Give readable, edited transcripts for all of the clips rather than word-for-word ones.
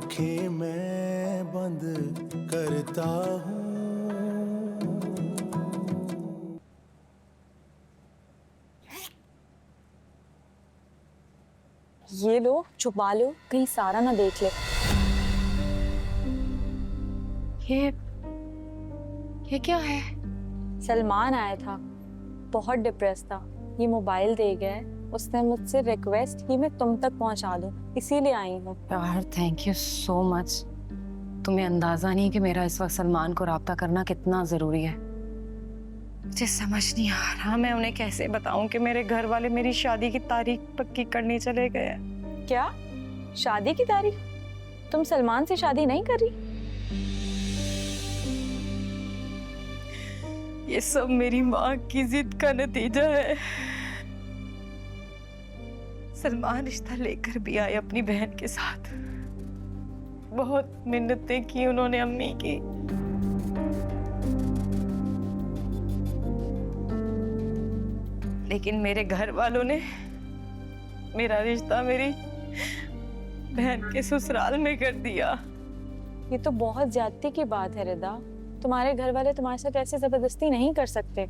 आंखें मैं बंद करता हूँ। ये लो, छुपा लो, कहीं सारा ना देख ले। ये क्या है? सलमान आया था, बहुत डिप्रेस था। ये मोबाइल दे गया है, उसने मुझसे रिक्वेस्ट की मैं तुम तक पहुंचा दूं, इसीलिए आई हूँ। यार थैंक यू सो मच। तुम्हें अंदाजा नहीं कि मेरा इस वक्त सलमान को राब्ता करना कितना जरूरी है। मुझे समझ नहीं आ रहा मैं उन्हें कैसे बताऊं कि मेरे घर वाले मेरी शादी की तारीख पक्की करने चले गए हैं। क्या? शादी की तारीख? तुम सलमान से शादी नहीं कर रही? ये सब मेरी माँ की जिद का नतीजा है। सलमान रिश्ता लेकर भी आए अपनी बहन के साथ। बहुत मिन्नतें की उन्होंने अम्मी की। लेकिन मेरे घर वालों ने मेरा रिश्ता मेरी बहन के ससुराल में कर दिया। ये तो बहुत ज्यादती की बात है रिदा। तुम्हारे घर वाले तुम्हारे साथ ऐसे जबरदस्ती नहीं कर सकते।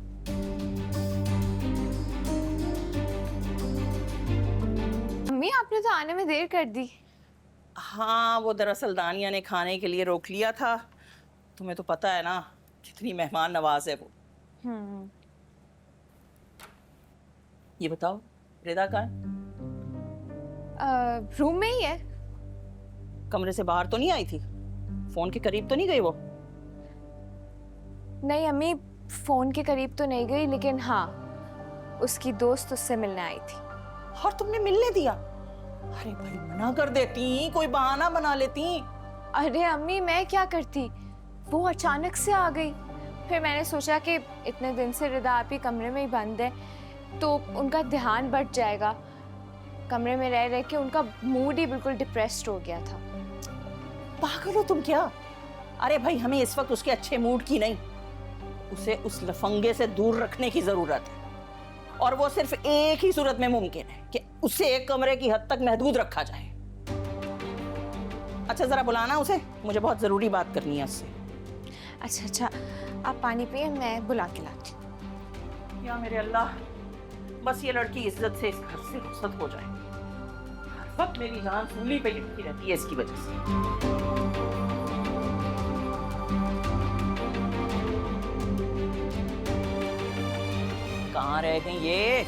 मम्मी आपने तो आने में देर कर दी। हाँ, वो दरअसल दानिया ने खाने के लिए रोक लिया था। तुम्हें तो पता है ना कितनी मेहमान नवाज है वो। ये बताओ रिदा कहाँ है? रूम में ही है। कमरे से बाहर तो नहीं आई थी? फोन के करीब तो नहीं गई वो? नहीं अम्मी, फोन के करीब तो नहीं गई, लेकिन हाँ उसकी दोस्त उससे मिलने आई थी। और तुमने मिलने दिया? अरे भाई मना कर देती, कोई बहाना बना लेती। अरे अम्मी मैं क्या करती, वो अचानक से आ गई। फिर मैंने सोचा कि इतने दिन से रिदा आप ही कमरे में ही बंद है तो उनका ध्यान बढ़ जाएगा। कमरे में रह रह के उनका मूड ही बिल्कुल डिप्रेस्ड हो गया था। पागल हो तुम क्या? अरे भाई हमें इस वक्त उसके अच्छे मूड की नहीं, उसे उस लफंगे से दूर रखने की जरूरत है। और वो सिर्फ एक ही सूरत में मुमकिन है कि उसे एक कमरे की हद तक महदूद रखा जाए। अच्छा जरा बुलाना उसे, मुझे बहुत जरूरी बात करनी है उससे। अच्छा आप पानी पिए, मैं बुला के लाती हूँ। या मेरे अल्लाह, बस ये लड़की इज्जत से इस घर से रुखसत हो जाए। हर वक्त मेरी जान सूली पे लिपटी रहती है इसकी वजह से। कहाँ रह गई ये?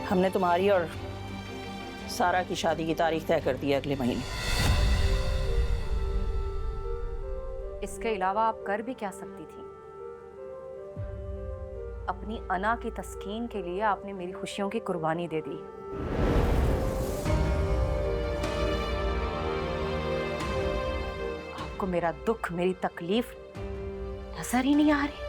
हमने तुम्हारी और सारा की शादी की तारीख तय कर दी है अगले महीने। इसके अलावा आप कर भी क्या सकती थी? अपनी अना की तस्कीन के लिए आपने मेरी खुशियों की कुर्बानी दे दी। आपको मेरा दुख, मेरी तकलीफ नजर ही नहीं आ रही?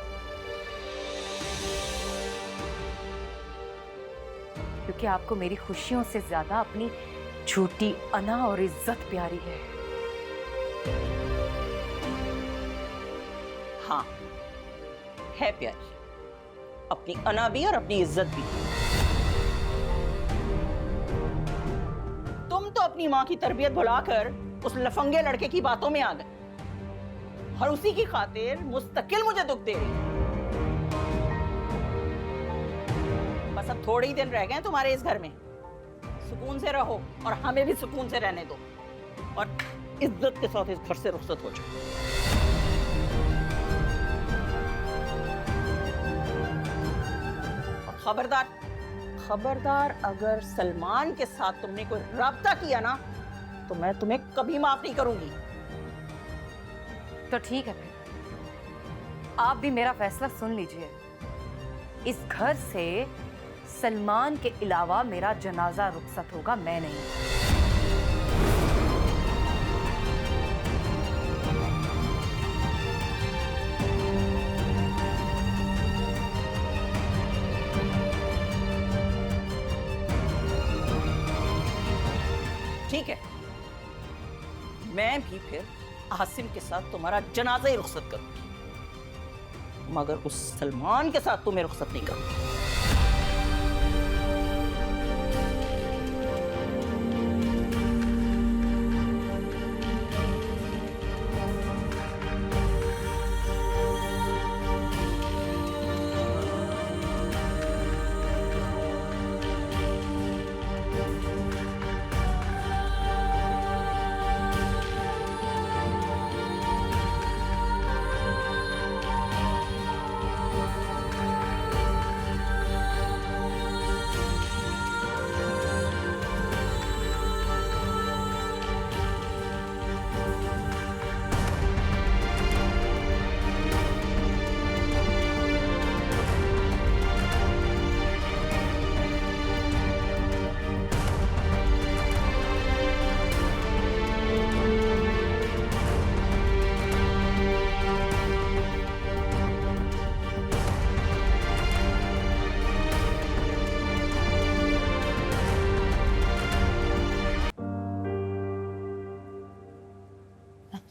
क्योंकि आपको मेरी खुशियों से ज्यादा अपनी झूठी अना और इज्जत प्यारी है। हाँ है प्यारी, अपनी अना भी और अपनी इज्जत भी। तुम तो अपनी माँ की तरबियत भुलाकर उस लफंगे लड़के की बातों में आ गए और उसी की खातिर मुस्तकिल मुझे दुख दे रही। बस अब थोड़े ही दिन रह गए तुम्हारे इस घर में। सुकून से रहो और हमें भी सुकून से रहने दो और इज्जत के साथ इस घर से रुखसत हो जाओ। खबरदार खबरदार, अगर सलमान के साथ तुमने कोई राब्ता किया ना तो मैं तुम्हें कभी माफ नहीं करूंगी। तो ठीक है, फिर आप भी मेरा फैसला सुन लीजिए। इस घर से सलमान के अलावा मेरा जनाजा रुखसत होगा, मैं नहीं। ठीक है, मैं भी फिर आसिम के साथ तुम्हारा जनाजा ही रुखसत करूंगी, मगर उस सलमान के साथ तुम्हें रुखसत नहीं करूंगी।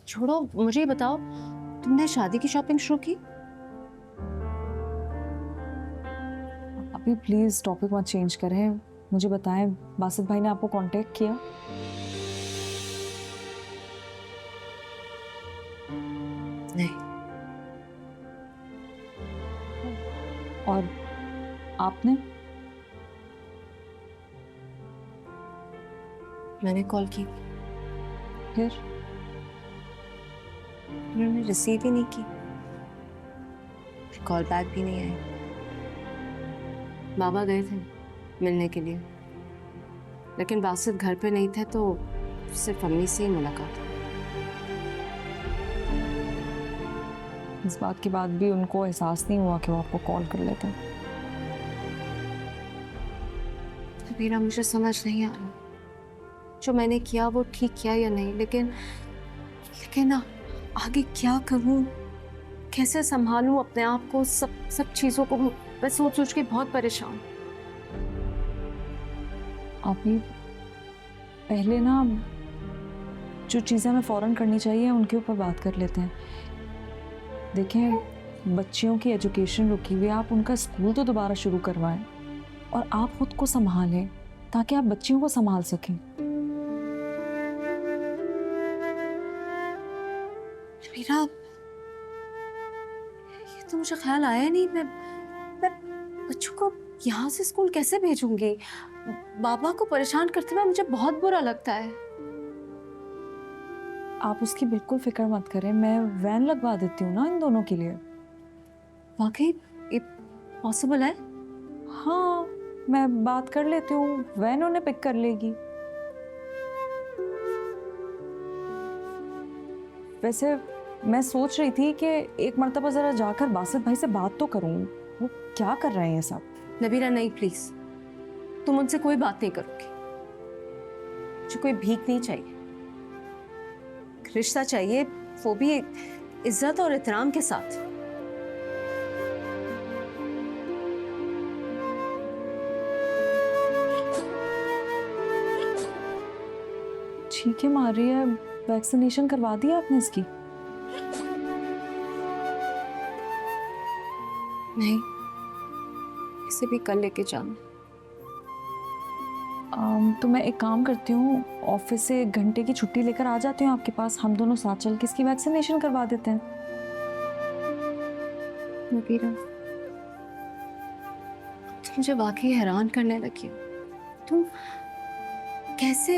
छोड़ो, मुझे ये बताओ, तुमने शादी की शॉपिंग शुरू की? अभी प्लीज टॉपिक मत चेंज करें, मुझे बताएं बासित भाई ने आपको कांटेक्ट किया? नहीं। और आपने? मैंने कॉल की, फिर? उन्होंने रिसीव ही नहीं की, कॉल बैक भी नहीं आई। बाबा गए थे मिलने के लिए, लेकिन बासित घर पे नहीं थे, तो सिर्फ अम्मी से ही मुलाकात हुई। इस बात के बाद भी उनको एहसास नहीं हुआ कि वो आपको कॉल कर लेते हैं? मेरा मुझे समझ नहीं आ रहा जो मैंने किया वो ठीक किया या नहीं, लेकिन ना आगे क्या करूं, कैसे संभालूं अपने आप को, सब चीजों को मैं सोच के बहुत परेशान। अभी पहले ना जो चीज़ें हमें फ़ौरन करनी चाहिए उनके ऊपर बात कर लेते हैं। देखें, बच्चियों की एजुकेशन रुकी हुई है, आप उनका स्कूल तो दोबारा शुरू करवाएं और आप खुद को संभालें ताकि आप बच्चियों को संभाल सकें। मेरा ये तो मुझे ख्याल आया नहीं, मैं बच्चों को यहाँ से स्कूल कैसे भेजूंगी? बाबा को परेशान करते हुए मुझे बहुत बुरा लगता है। आप उसकी बिल्कुल फिक्र मत करें, मैं वैन लगवा देती हूँ ना इन दोनों के लिए। वाकई ये पॉसिबल है? हाँ, मैं बात कर लेती हूँ, वैन उन्हें पिक कर लेगी। वैसे मैं सोच रही थी कि एक मर्तबा जरा जाकर बासित भाई से बात तो करूं, वो क्या कर रहे हैं ये सब। नबीरा नहीं, प्लीज तुम उनसे कोई बात नहीं करोगी। मुझे कोई भीख नहीं चाहिए, रिश्ता चाहिए, वो भी इज्जत और एहतराम के साथ। ठीक है मार रही है, वैक्सीनेशन करवा दिया आपने इसकी? नहीं, इसे भी कल लेके जाना। तो मैं एक काम करती हूँ, ऑफिस से 1 घंटे की छुट्टी लेकर आ जाती हूँ आपके पास, हम दोनों साथ चल के इसकी वैक्सीनेशन करवा देते हैं। नबीरा, तुम मुझे वाकई हैरान करने लगी हो। तुम कैसे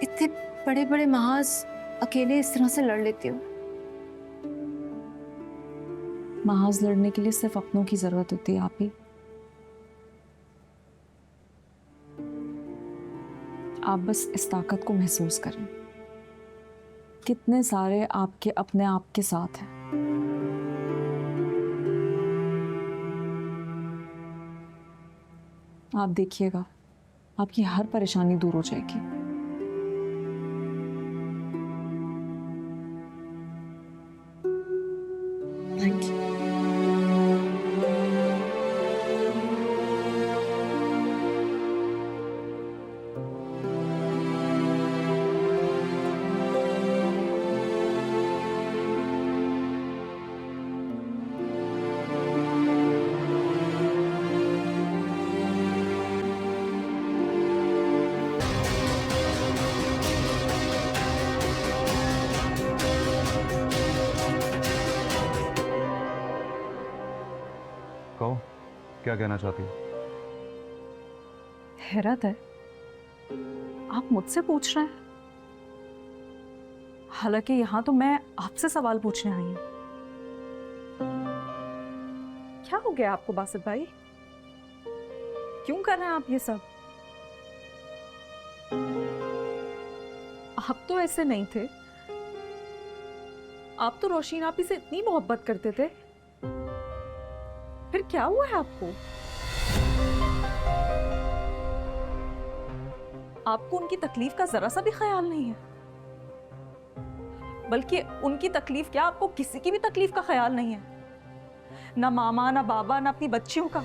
इतने बड़े बड़े महाज अकेले इस तरह से लड़ लेती हो? महाज लड़ने के लिए सिर्फ अपनों की जरूरत होती है। आप ही आप बस इस ताकत को महसूस करें, कितने सारे आपके अपने आप के साथ हैं। आप देखिएगा, आपकी हर परेशानी दूर हो जाएगी। Thank you. क्या कहना चाहती हो? हैरत है, आप मुझसे पूछ रहे हैं, हालांकि यहां तो मैं आपसे सवाल पूछने आई हूं। क्या हो गया आपको बासित भाई? क्यों कर रहे हैं आप ये सब? आप तो ऐसे नहीं थे, आप तो रोशीन आपी से इतनी मोहब्बत करते थे, फिर क्या हुआ है आपको? आपको उनकी तकलीफ का जरा सा भी ख्याल नहीं है, बल्कि उनकी तकलीफ क्या, आपको किसी की भी तकलीफ का ख्याल नहीं है, ना मामा, ना बाबा, ना अपनी बच्चियों का।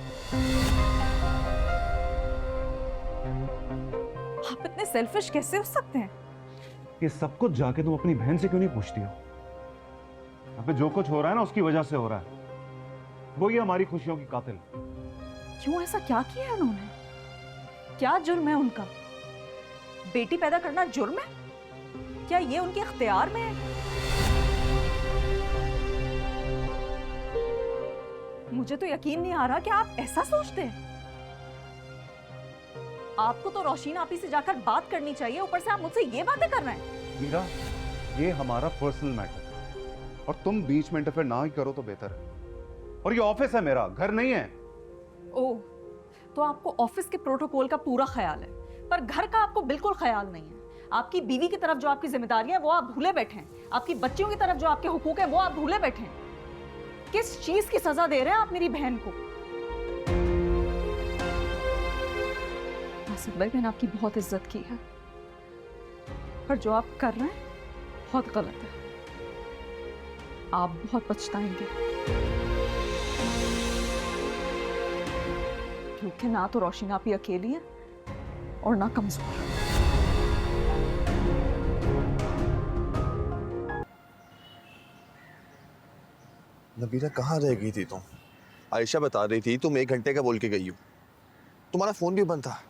आप इतने सेल्फिश कैसे हो सकते हैं? ये सब कुछ जाके तुम अपनी बहन से क्यों नहीं पूछती हो? यहाँ पे जो कुछ हो रहा है ना उसकी वजह से हो रहा है। वो ही हमारी खुशियों की कातिल। क्यों, ऐसा क्या किया है उन्होंने? क्या जुर्म है उनका? बेटी पैदा करना जुर्म है? क्या ये उनके इख्तियार में है? मुझे तो यकीन नहीं आ रहा कि आप ऐसा सोचते हैं। आपको तो रोशीन आपी से जाकर बात करनी चाहिए, ऊपर से आप मुझसे ये बातें कर रहे हैं। मीरा, ये हमारा पर्सनल मैटर है और तुम बीच में इंटरफेयर ना ही करो तो बेहतर है। और ये ऑफिस है मेरा, घर नहीं है। ओह, तो आपको ऑफिस के प्रोटोकॉल का पूरा ख्याल है, पर घर का आपको बिल्कुल ख्याल नहीं है। आपकी बीवी की तरफ जो आपकी जिम्मेदारियां हैं वो आप भूले बैठे हैं, आपकी बच्चियों की तरफ जो आपके हुकूक है वो आप भूले बैठे हैं। किस चीज की सजा दे रहे हैं आप मेरी बहन को? बासित भाई, मैंने आपकी बहुत इज्जत की है, पर जो आप कर रहे हैं बहुत गलत है। आप बहुत पछताएंगे, क्योंकि ना तो रोशीन आपी अकेली है और ना कमजोर। नबीला, कहाँ रह गई थी तुम? आयशा बता रही थी तुम 1 घंटे का बोल के गई हो। तुम्हारा फोन भी बंद था।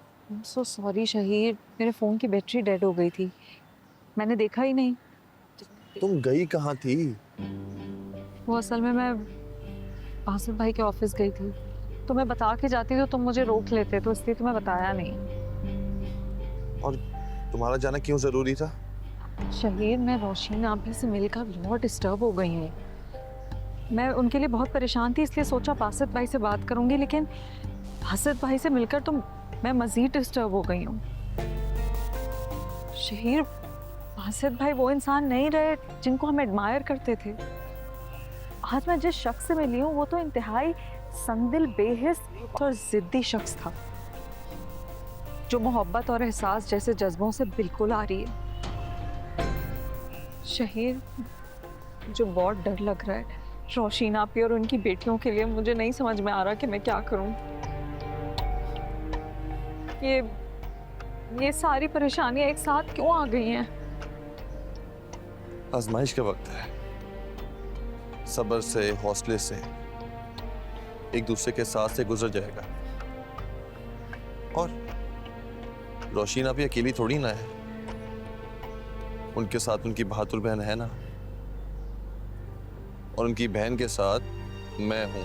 सो सॉरी शहीर, मेरे फ़ोन की बैटरी डेड हो गई थी, मैंने देखा ही नहीं। तुम गई कहाँ थी? वो असल में मैं बासित भाई के ऑफिस गई थी, तो मैं बता के जाती तो तुम मुझे रोक लेते, तो इसलिए तुम्हें बताया नहीं। और तुम्हारा जाना क्यों जरूरी था? शहीर, मैं रोशीन आपी से मिलकर बहुत डिस्टर्ब हो गई हूँ। मैं उनके लिए बहुत परेशान थी, इसलिए सोचा बासित भाई से बात करूंगी, लेकिन बासित भाई से मिलकर तो मैं मजीद डिस्टर्ब हो गई हूँ। शहीर, बासित भाई वो इंसान नहीं रहे जिनको हम एडमायर करते थे। आज मैं जिस शख्स से मिली हूँ वो तो इंतहाई संदिल, बेहिस और जिद्दी शख्स था, जो मोहब्बत और एहसास जैसे जज्बों से बिल्कुल आ रही है। शहीर, मुझे बहुत डर लग रहा है रोशीन आपी और उनकी बेटियों के लिए। मुझे नहीं समझ में आ रहा कि मैं क्या करूं। ये सारी परेशानियां एक साथ क्यों आ गई हैं? आजमाइश का वक्त है। सब्र से, हौसले से, एक दूसरे के साथ से गुजर जाएगा। और रोशीन अभी अकेली थोड़ी ना है, उनके साथ उनकी बहादुर बहन है ना, और उनकी बहन के साथ मैं हूं।